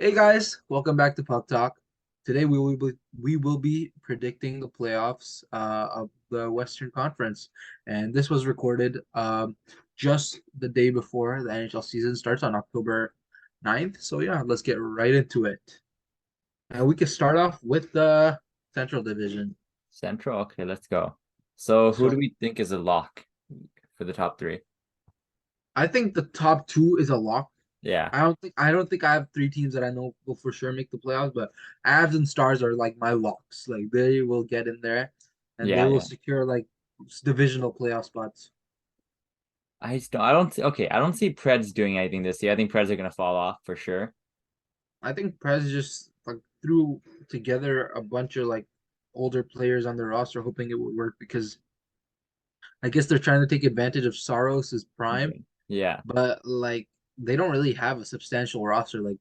Hey guys, welcome back to Puck Talk. Today we will be predicting the playoffs of the Western Conference, and this was recorded just the day before the NHL season starts on October 9th. So yeah, let's get right into it. And we can start off with the Central Division. Central? Okay, let's go. So who do So we think is a lock for the top three? I think the top two is a lock. Yeah. I don't think I have three teams that I know will for sure make the playoffs, but Avs and Stars are like my locks. Like they will get in there and they Yeah, will yeah. secure like divisional playoff spots. I don't see Preds doing anything this year. I think Preds are gonna fall off for sure. I think Prez just like threw together a bunch of like older players on their roster hoping it would work because I guess they're trying to take advantage of Saros' prime, Yeah. but like they don't really have a substantial roster. Like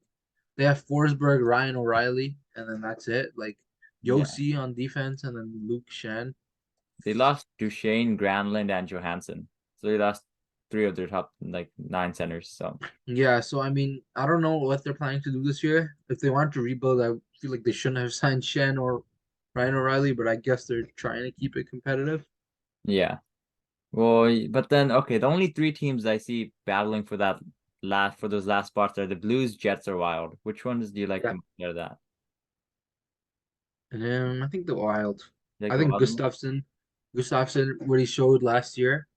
they have Forsberg, Ryan O'Reilly, and then that's it. Like Yeah. Yossi on defense, and then Luke Shen. They lost Duchesne, Granlund, and Johansson. So they lost three of their top like nine centers. So Yeah, so I mean, I don't know what they're planning to do this year. If they want to rebuild, I feel like they shouldn't have signed Shen or Ryan O'Reilly, but I guess they're trying to keep it competitive. yeah. Well, but then okay, the only three teams I see battling for that last for those last spots are the Blues, Jets, or Wild. Which ones do you like Yeah. the most out of that? And then I think the Wild. You like I the think Wild the most? Gustafsson, what he showed last year,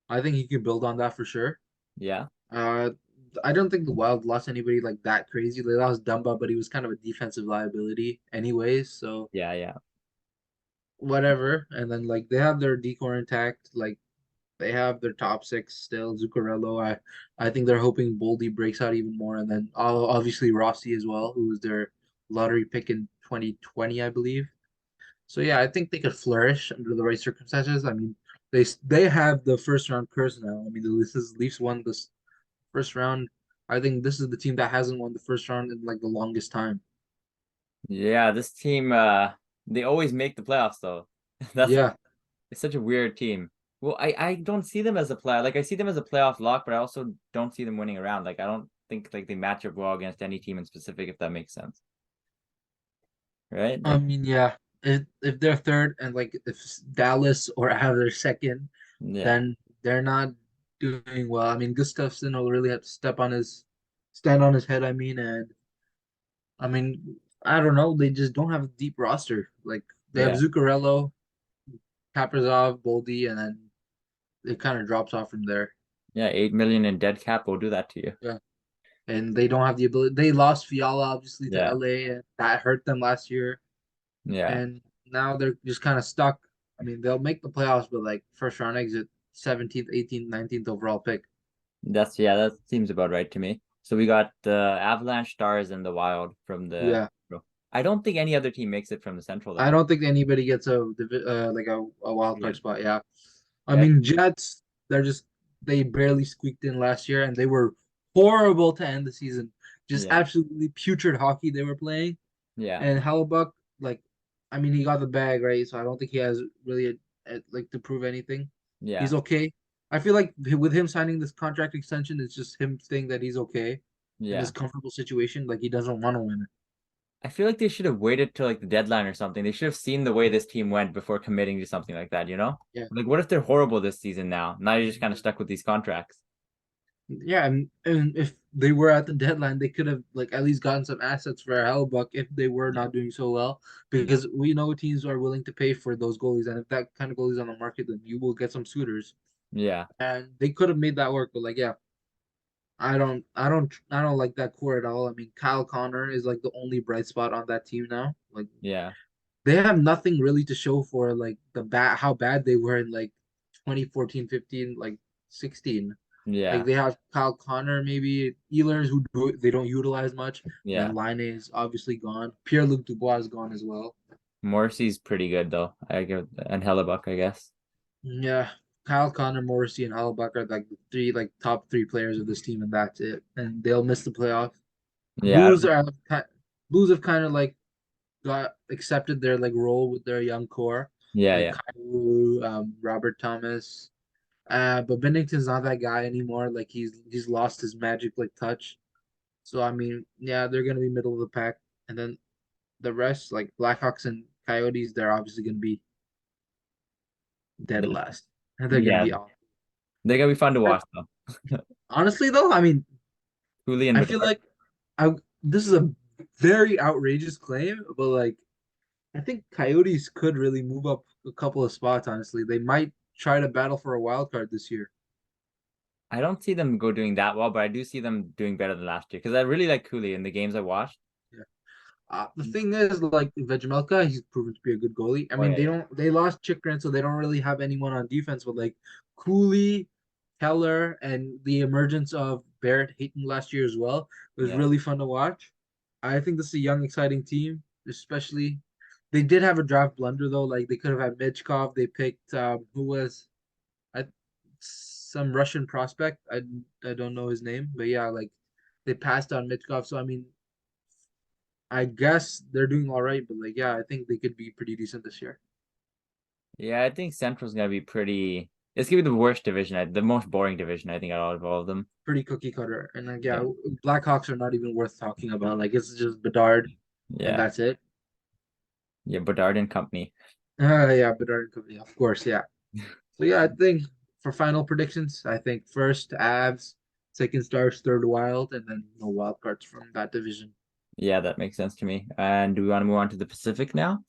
I think he can build on that for sure. Yeah. Uh, I don't think the Wild lost anybody like that crazy. They lost Dumba, but he was kind of a defensive liability anyways. So Yeah, yeah. whatever. And then like they have their decor intact. Like they have their top six still. Zuccarello. I think they're hoping Boldy breaks out even more, and then obviously Rossi as well, who was their lottery pick in 2020, I believe. So yeah, I think they could flourish under the right circumstances. I mean, they have the first round curse now. I mean, the Leafs won this first round. I think this is the team that hasn't won the first round in like the longest time. Yeah, this team they always make the playoffs though. That's Yeah, it's such a weird team. Well, I don't see them as a player. Like I see them as a playoff lock, but I also don't see them winning around. Like I don't think like they match up well against any team in specific, if that makes sense. Right? I Like mean, yeah. If they're third and like if Dallas or have their second, yeah. then they're not doing well. I mean, Gustafsson will really have to stand on his head. I mean, I don't know. They just don't have a deep roster. Like they have Yeah. Zuccarello, Kaprizov, Boldy, and then it kind of drops off from there. Yeah, 8 million in dead cap will do that to you. Yeah, and they don't have the ability. They lost Fiala obviously to Yeah. LA, and that hurt them last year. Yeah. And now they're just kind of stuck. I mean, they'll make the playoffs, but like first round exit, 17th, 18th, 19th overall pick. That seems about right to me. So we got the Avalanche Stars and the Wild from the Yeah, I don't think any other team makes it from the Central I though. don't think anybody gets like a wild Yeah. card spot. Yeah, I Yeah. mean Jets, they barely squeaked in last year, and they were horrible to end the season. Just Yeah. absolutely putrid hockey they were playing. Yeah. And Hellebuck, like, I mean, he got the bag, right? So I don't think he has really like to prove anything. Yeah. He's okay. I feel like with him signing this contract extension, it's just him saying that he's okay in this Yeah. comfortable situation. Like he doesn't want to win it. I feel like they should have waited till like the deadline or something. They should have seen the way this team went before committing to something like that, you know? Yeah, Like what if they're horrible this season now? Now you're just kind of stuck with these contracts. yeah, and if they were at the deadline, they could have like at least gotten some assets for Hellebuck if they were Yeah. not doing so well, Yeah. because we know teams are willing to pay for those goalies, and if that kind of goalies on the market, then you will get some suitors, Yeah. and they could have made that work. But like, yeah, I don't like that core at all. I mean, Kyle Connor is like the only bright spot on that team now. Like Yeah. they have nothing really to show for like how bad they were in like 2014, 15, like 16. Like Yeah. they have Kyle Connor, maybe Ehlers they don't utilize much. Yeah. Then Line is obviously gone. Pierre-Luc Dubois is gone as well. Morrissey's pretty good though. I give and Hellebuck, I guess. Yeah, Kyle Connor, Morrissey, and Hellebuyck are like the three like top three players of this team, and that's it. And they'll miss the playoff. Yeah. I Blues don't, are Blues have kind of like got accepted their like role with their young core, yeah. like Yeah. Kyrou, Robert Thomas. But Bennington's not that guy anymore. Like he's lost his magic like touch. So I mean, yeah, they're gonna be middle of the pack, and then the rest, like Blackhawks and Coyotes, they're obviously gonna be dead Yeah, last, and they're gonna yeah, be off. they're gonna be fun to watch though. Honestly, though, I mean, Cooley and I feel Bedard. like I this is a very outrageous claim, but like I think Coyotes could really move up a couple of spots. Honestly, they might try to battle for a wild card this year. I don't see them go doing that well, but I do see them doing better than last year because I really like Cooley in the games I watched. Yeah. The thing is, like Vegemelka, he's proven to be a good goalie. I Oh mean, yeah, yeah, they lost Chikrin, so they don't really have anyone on defense. But like Cooley, Keller, and the emergence of Barrett Hayton last year as well was yeah. really fun to watch. I think this is a young, exciting team, especially. They did have a draft blunder though. Like they could have had Mitchkov. They picked who was I some Russian prospect. I don't know his name, but yeah, like they passed on Mitchkov. So I mean, I guess they're doing all right, but like yeah, I think they could be pretty decent this year. Yeah, I think Central's gonna be pretty. It's gonna be the worst division, the most boring division, I think, out of all of them. Pretty cookie cutter. And like yeah, Yeah, Blackhawks are not even worth talking about. Like it's just Bedard and yeah, that's it. yeah. Bedard and company. Yeah, Bedard and company, of course, yeah. So yeah, I think for final predictions, I think first Avs, second Stars, third Wild, and then no wild cards from that division. Yeah, that makes sense to me. And do we want to move on to the Pacific now?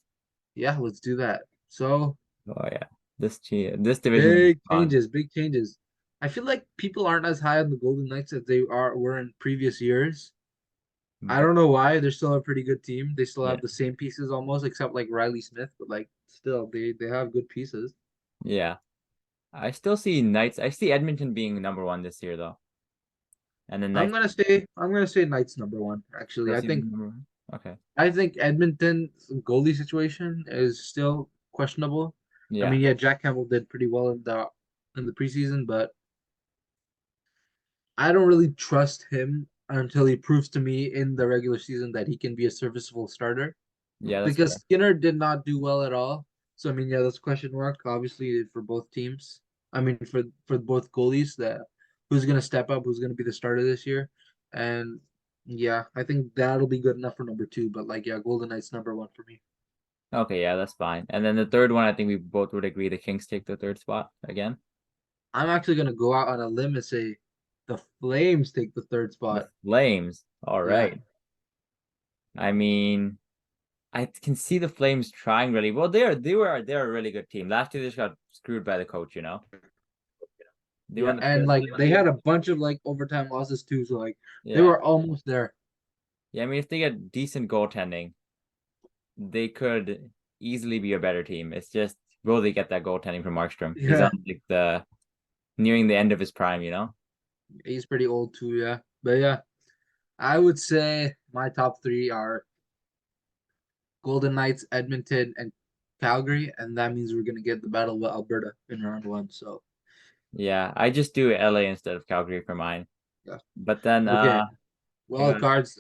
Yeah, let's do that. So Oh yeah, this division is fun. big changes. I feel like people aren't as high on the Golden Knights as they were in previous years. I But don't know why. They're still a pretty good team. They still yeah, have the same pieces almost, except like Riley Smith, but like still they have good pieces. yeah. I still see Knights. I see Edmonton being number one this year though, and then Knights I'm gonna say Knights number one, actually. still see them number one. Okay. I think Edmonton's goalie situation is still questionable. I Yeah, mean, yeah, Jack Campbell did pretty well in the preseason, but I don't really trust him until he proves to me in the regular season that he can be a serviceable starter. yeah, that's Because fair. Skinner did not do well at all. So I mean, yeah, that's question mark obviously for both teams. I mean, for both goalies, that who's gonna step up, who's gonna be the starter this year, and yeah, I think that'll be good enough for number two. But like, yeah, Golden Knights number one for me. Okay, yeah, that's fine. And then the third one, I think we both would agree the Kings take the third spot again. I'm actually gonna go out on a limb and say the Flames take the third The spot. Flames. All Yeah, right. I mean, I can see the Flames trying really well. They're a really good team. Last year they just got screwed by the coach, you know. They yeah, won the and first. like they had a bunch of like overtime losses too. So like they Yeah. were almost there. Yeah, I mean if they get decent goaltending, they could easily be a better team. It's just will they get that goaltending from Markstrom? He's on Yeah, like the nearing the end of his prime, you know? he's pretty old too. Yeah, but yeah. I would say my top three are Golden Knights, Edmonton, and Calgary, and that means we're gonna get the Battle of Alberta in round one. So Yeah, I just do LA instead of Calgary for mine. yeah. But then Okay. I Wild got cards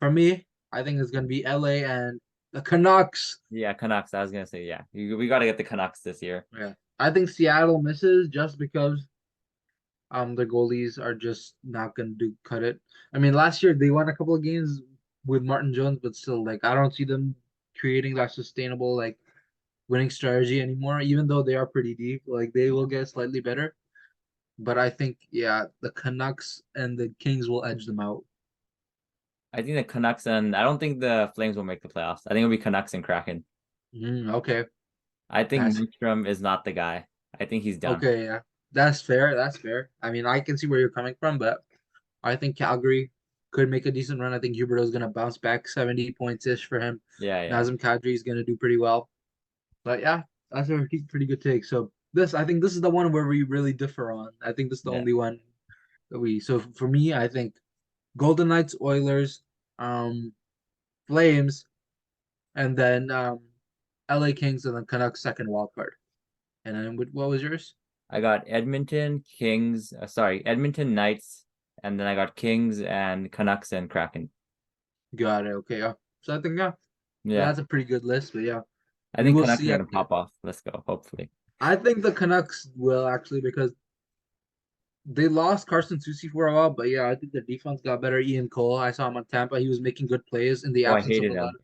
for me, I think it's gonna be LA and the Canucks. yeah, Canucks. I was gonna say, yeah. We gotta get the Canucks this year. Yeah. I think Seattle misses just because the goalies are just not gonna do cut it. I mean, last year they won a couple of games with Martin Jones, but still, like I don't see them creating that sustainable like winning strategy anymore. Even though they are pretty deep, like they will get slightly better. But I think yeah, the Canucks and the Kings will edge them out. I think the Canucks and I don't think the Flames will make the playoffs. I think it'll be Canucks and Kraken. Okay, I think that's Markstrom is not the guy. I think he's done. okay. Yeah, that's fair. That's fair. I mean, I can see where you're coming from, but I think Calgary could make a decent run. I think Huberto's gonna bounce back 70 points ish for him. Yeah, yeah, Nazem Kadri is gonna do pretty well. But yeah, that's a pretty good take. So I think this is the one where we really differ on. I think this is the yeah. only one that we. So for me, I think Golden Knights, Oilers, um, Flames, and then LA Kings, and then Canucks second wild card. And then what was yours? I got Edmonton Kings. Sorry, Edmonton Knights, and then I got Kings and Canucks and Kraken. Got it. Okay. Yeah. So I think yeah, Yeah, that's a pretty good list. But yeah, I we think will Canucks are see. gonna pop off. Let's go. Hopefully. I think the Canucks will actually because. I think the Canucks will actually because. Canucks are gonna pop off. Let's go. Hopefully. I think the Canucks will actually because. They lost Carson Soucy for a while, but yeah, I think the defense got better. Ian Cole, I saw him on Tampa. He was making good plays in the Oh, I absence of a hated lot him. of.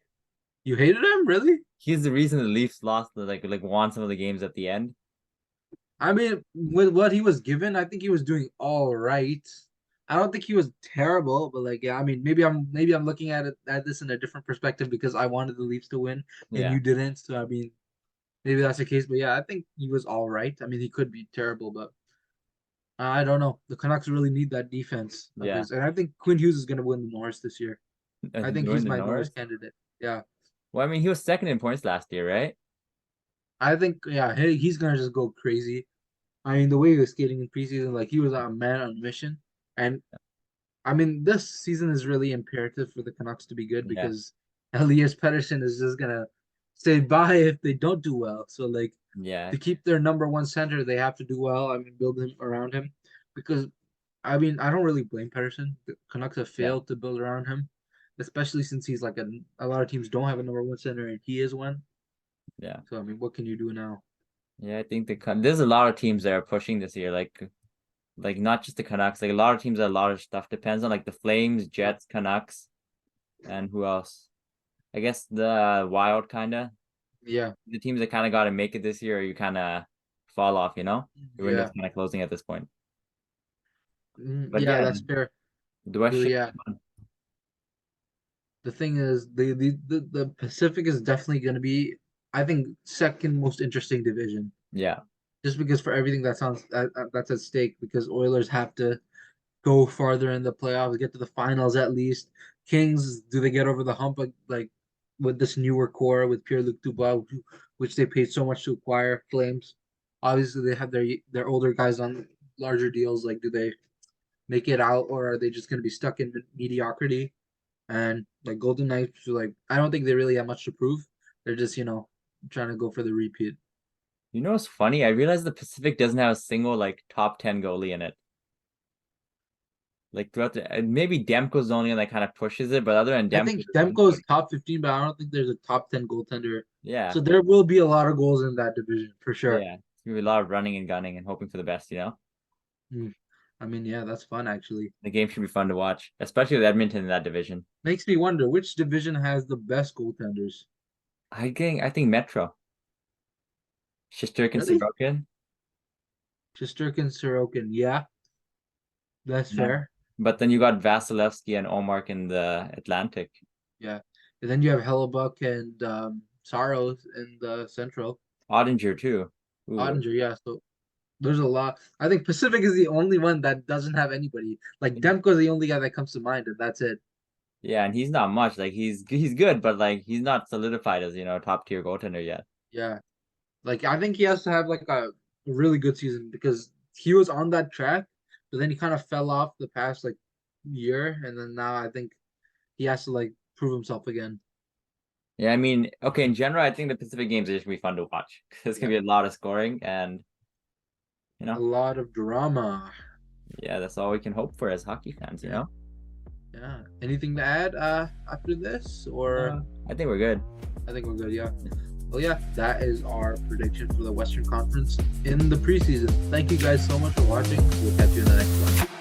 You hated him, really? He's the reason the Leafs lost like won some of the games at the end. I mean, with what he was given, I think he was doing all right. I don't think he was terrible, but like, yeah, I mean, maybe I'm looking at this in a different perspective because I wanted the Leafs to win and Yeah. you didn't. So I mean, maybe that's the case. But yeah, I think he was all right. I mean, he could be terrible, but I don't know. The Canucks really need that defense Yeah. because, and I think Quinn Hughes is going to win the Norris this year. I think Doing he's the my Norris Norris. candidate. Yeah, Well, I mean, he was second in points last year, right? I think yeah, he's gonna just go crazy. I mean, the way he was skating in preseason, like he was a man on a mission. And I mean, this season is really imperative for the Canucks to be good Yeah. because Elias Pettersson is just gonna say bye if they don't do well. So like Yeah. to keep their number one center, they have to do well. I mean, build him around him because I mean, I don't really blame Pettersson. The Canucks have Yeah. failed to build around him, especially since he's like a lot of teams don't have a number one center and he is one. Yeah. So I mean, what can you do now? Yeah. I think there's a lot of teams that are pushing this year, like not just the Canucks, like a lot of teams that a lot of stuff depends on, like the Flames, Jets, Canucks, and who else? I guess the Wild kinda. Yeah, The teams that kind of got to make it this year, you kind of fall off, Your window's yeah, kind of closing at this point. But yeah. yeah, That's fair. the West But should yeah, be fun. the thing is, the Pacific is definitely going to be, I think, second most interesting division. Yeah. Just because for everything that's at stake, because Oilers have to go farther in the playoffs, get to the finals at least. Kings, do they get over the hump like with this newer core with Pierre-Luc Dubois, which they paid so much to acquire? Flames, obviously they have their older guys on larger deals. Like, do they make it out, or are they just going to be stuck in mediocrity? And like Golden Knights, like I don't think they really have much to prove. They're just trying to go for the repeat. You know what's funny? I realized the Pacific doesn't have a single like top 10 goalie in it. Like throughout maybe Demko's the only one that kind of pushes it, but other than I Demko, think Demko's top 15, but I don't think there's a top 10 goaltender. yeah, So there will be a lot of goals in that division for sure. yeah, it's gonna be a lot of running and gunning and hoping for the best. Mm. I mean, yeah, that's fun actually. The game should be fun to watch, especially with Edmonton in that division. Makes me wonder which division has the best goaltenders. I think Metro, Shesterkin, Really? Sorokin. Shesterkin, Sorokin. Yeah, that's Yeah. fair. But then you got Vasilevsky and Omark in the Atlantic. Yeah. And then you have Hellebuck and Saros in the Central. Ottinger too. Ooh. Ottinger, yeah. So there's a lot. I think Pacific is the only one that doesn't have anybody. Like Demko's the only guy that comes to mind, and that's it. Yeah, and he's not much. Like he's good, but like he's not solidified as, top tier goaltender yet. Yeah. Like I think he has to have like a really good season because he was on that track, but then he kind of fell off the past like year, and then now I think he has to like prove himself again. Yeah, I mean, okay, in general, I think the Pacific games are just gonna be fun to watch. There's gonna Yeah. be a lot of scoring and A lot of drama. yeah, that's all we can hope for as hockey fans. Yeah. Yeah. Anything to add after this or I think we're good. I think we're good, yeah. Well, yeah, that is our prediction for the Western Conference in the preseason. Thank you guys so much for watching. We'll catch you in the next one.